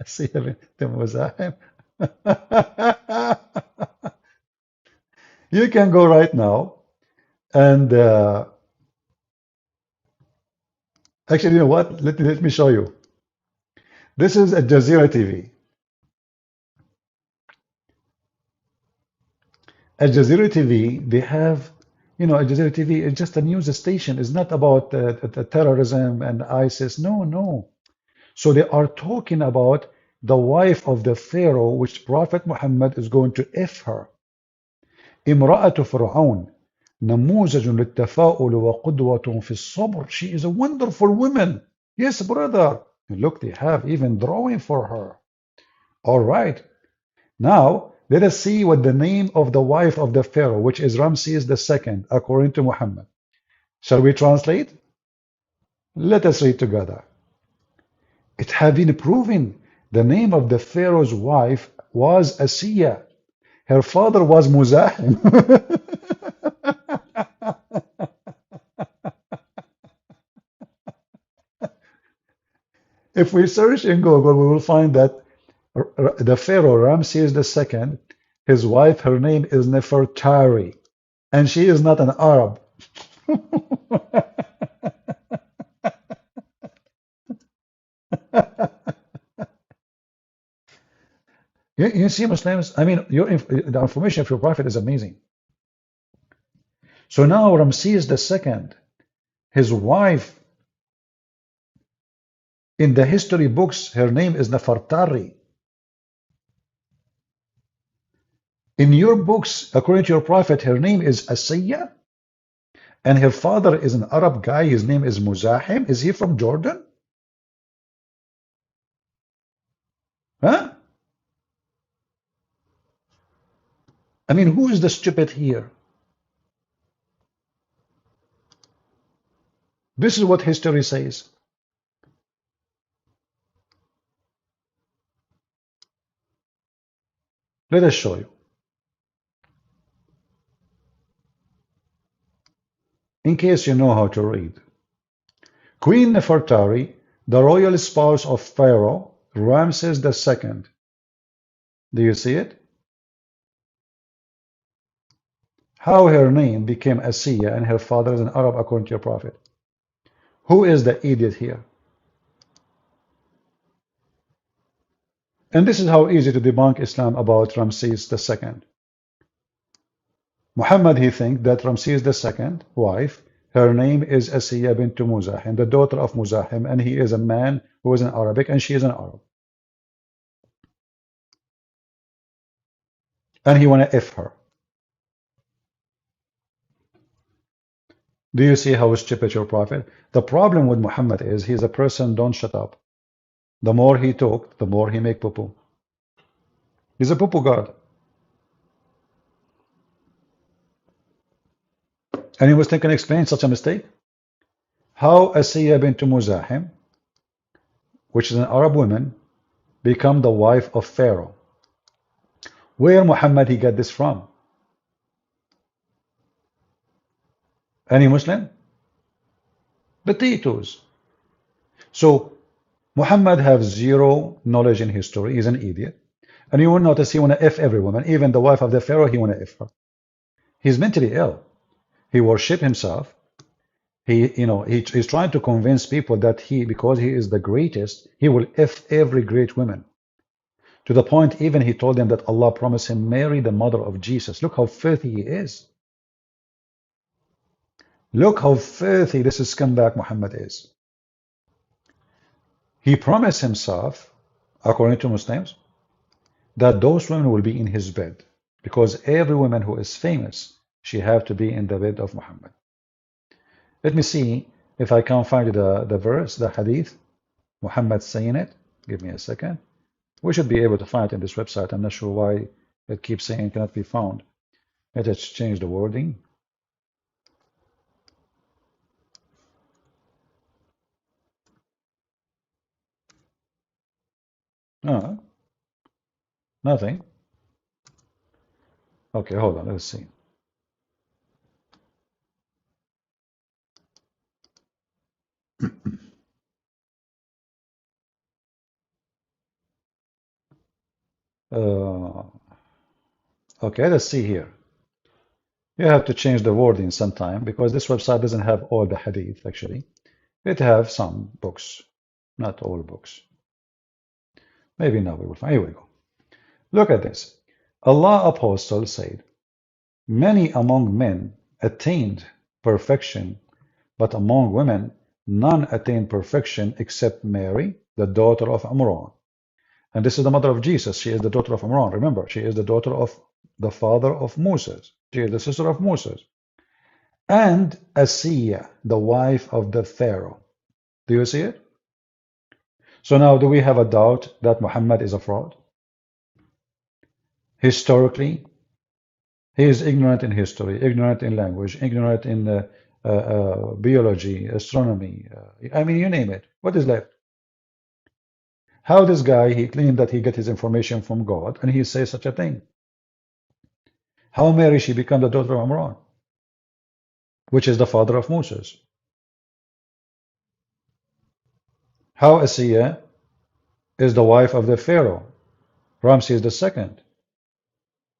Asiya bint Muzahim. You can go right now and actually, you know what? Let me show you. This is Al Jazeera TV. Al Jazeera TV, they have, you know, Al Jazeera TV is just a news station. It's not about terrorism and ISIS. No, no. So they are talking about the wife of the Pharaoh, which Prophet Muhammad is going to F her. امرأة فرعون نموذج للتفاؤل وقدوة في الصبر. She is a wonderful woman. Yes, brother. Look, they have even drawing for her. All right. Now, let us see what the name of the wife of the Pharaoh, which is Ramses II, according to Muhammad. Shall we translate? Let us read together. It had been proven the name of the Pharaoh's wife was Asiya. Her father was Muzahim. If we search in Google, we will find that the Pharaoh Ramses II His wife, her name is Nefertari, and she is not an Arab. You see, Muslims, I mean, the information of your prophet is amazing. So now Ramses II, his wife, in the history books, her name is Nefertari. In your books, according to your prophet, her name is Asiya, and her father is an Arab guy. His name is Muzahim. Is he from Jordan? Huh? I mean, who is the stupid here? This is what history says. Let us show you. In case you know how to read. Queen Nefertari, the royal spouse of Pharaoh Ramses II. Do you see it? How her name became Asiya and her father is an Arab according to your prophet. Who is the idiot here? And this is how easy to debunk Islam about Ramses II. Muhammad, he thinks that Ramses II, wife, her name is Asiya bint Muzahim, the daughter of Muzahim, and he is a man who is an Arabic, and she is an Arab. And he want to F her. Do you see how stupid your prophet? The problem with Muhammad is he's a person, don't shut up. The more he talk, the more he make poo-poo. He's a poo-poo god. Any Muslim can explain such a mistake? How Asiya bint Muzahim, which is an Arab woman, become the wife of Pharaoh? Where Muhammad he got this from? Any Muslim? Potatoes. So Muhammad have zero knowledge in history. He's an idiot. And you will notice he want to F every woman, even the wife of the Pharaoh, he want to F her. He's mentally ill. He worship himself. He's trying to convince people that because he is the greatest, he will F every great woman. To the point even he told them that Allah promised him Mary, the mother of Jesus. Look how filthy he is. Look how filthy this scumbag Muhammad is. He promised himself, according to Muslims, that those women will be in his bed, because every woman who is famous, she have to be in the bed of Muhammad. Let me see if I can find the verse, the hadith, Muhammad saying it. Give me a second. We should be able to find it in this website. I'm not sure why it keeps saying it cannot be found. Let us change the wording. No, nothing. Okay, hold on. Let's see. Okay, let's see here. You have to change the wording sometime because this website doesn't have all the hadith actually. It has some books, not all books. Maybe now we will find. Here we go. Look at this. Allah Apostle said, many among men attained perfection, but among women none attained perfection except Mary, the daughter of Imran. And this is the mother of Jesus. She is the daughter of Imran. Remember, she is the daughter of the father of Moses. She is the sister of Moses. And Asiya, the wife of the Pharaoh. Do you see it? So now, do we have a doubt that Muhammad is a fraud? Historically, he is ignorant in history, ignorant in language, ignorant in biology, astronomy. I mean, you name it. What is left? How this guy, he claimed that he get his information from God, and he says such a thing. How Mary, she become the daughter of Imran, which is the father of Moses. How Asiya is the wife of the Pharaoh, Ramses II.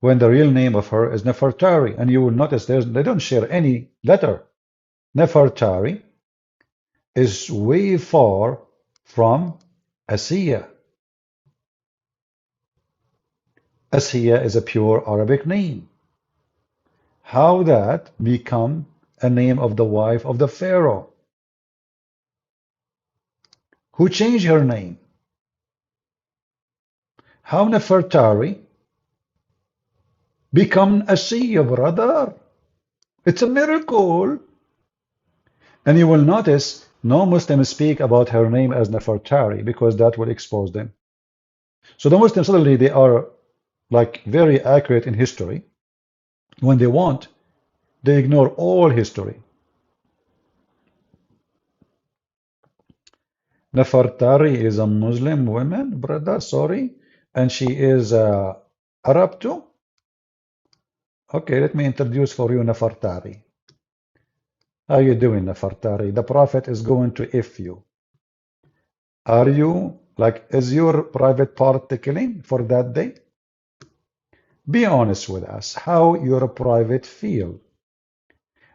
when the real name of her is Nefertari. And you will notice they don't share any letter. Nefertari is way far from Asiya. Asiya is a pure Arabic name. How that become a name of the wife of the Pharaoh? Who changed her name? How Nefertari become Asiya, brother? It's a miracle. And you will notice no Muslims speak about her name as Nefertari because that will expose them. So the Muslims suddenly they are like very accurate in history. When they want, they ignore all history. Nefertari is a Muslim woman, brother, sorry. And she is Arab too? Okay, let me introduce for you Nefertari. How you doing, Nefertari? The Prophet is going to if you. Are you, like, is your private part tickling for that day? Be honest with us, how your private feel.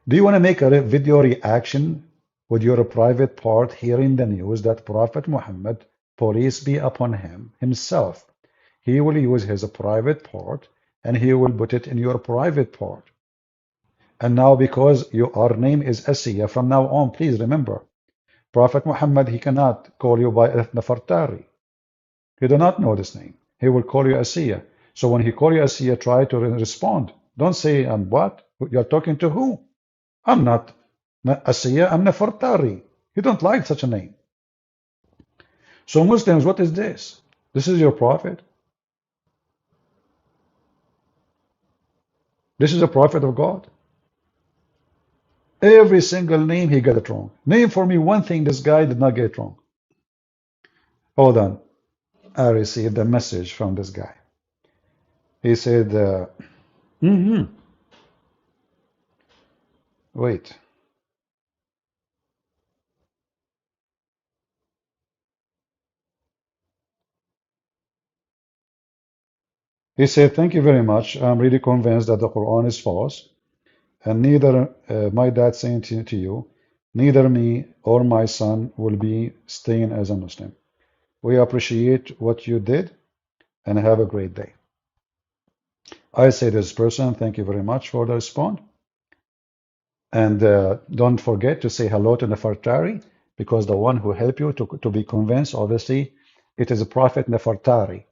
Do you want to make a video reaction with your private part hearing the news that Prophet Muhammad, peace be upon him, himself, he will use his private part and he will put it in your private part. And now because your name is Asiya, from now on, please remember, Prophet Muhammad, he cannot call you by Nefertari. You do not know this name. He will call you Asiya. So when he call you Asiya, try to respond. Don't say, I'm what? You're talking to who? I'm not Asiya, I'm Nefertari. You don't like such a name. So Muslims, what is this? This is your prophet? This is a prophet of God? Every single name he got it wrong. Name for me one thing this guy did not get it wrong. Hold on. I received a message from this guy. He said, wait. He said, thank you very much. I'm really convinced that the Quran is false. And neither my dad saying to you, neither me or my son will be staying as a Muslim. We appreciate what you did and have a great day. I say to this person, thank you very much for the response. And don't forget to say hello to Nefertari, because the one who helped you to be convinced, obviously, it is a Prophet Nefertari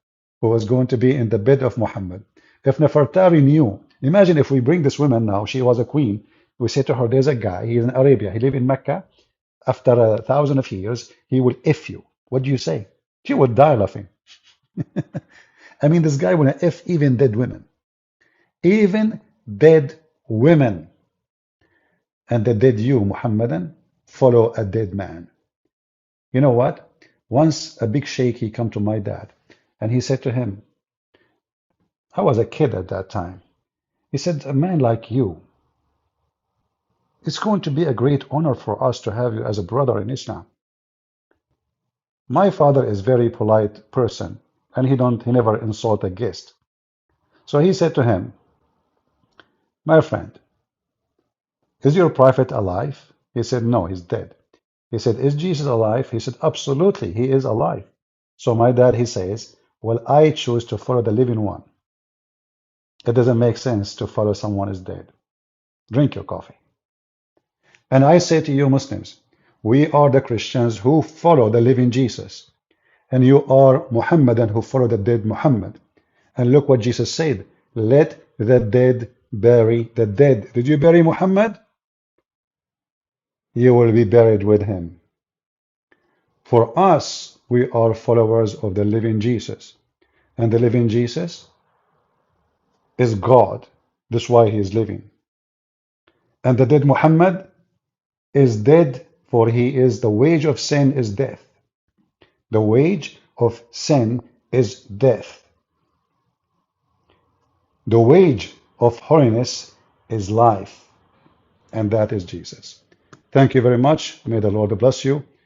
who was going to be in the bed of Muhammad. If Nefertari knew, imagine if we bring this woman now, she was a queen, we say to her, there's a guy, he's in Arabia, he lives in Mecca, after 1,000 of years, he will F you. What do you say? She would die laughing. I mean, this guy will F even dead women. Even dead women. And the dead you, Muhammadan, follow a dead man. You know what? Once a big sheikh, he come to my dad, and he said to him, I was a kid at that time. He said, a man like you, it's going to be a great honor for us to have you as a brother in Islam. My father is a very polite person, and he never insult a guest. So he said to him, my friend, is your prophet alive? He said, no, he's dead. He said, is Jesus alive? He said, absolutely, he is alive. So my dad, he says, well, I choose to follow the living one. It doesn't make sense to follow someone who is dead. Drink your coffee. And I say to you Muslims, we are the Christians who follow the living Jesus. And you are Muhammadan who follow the dead Muhammad. And look what Jesus said, let the dead bury the dead. Did you bury Muhammad? You will be buried with him. For us, we are followers of the living Jesus. And the living Jesus is God. That's why he is living. And the dead Muhammad is dead, for he is the wage of sin is death. The wage of sin is death. The wage of holiness is life. And that is Jesus. Thank you very much. May the Lord bless you.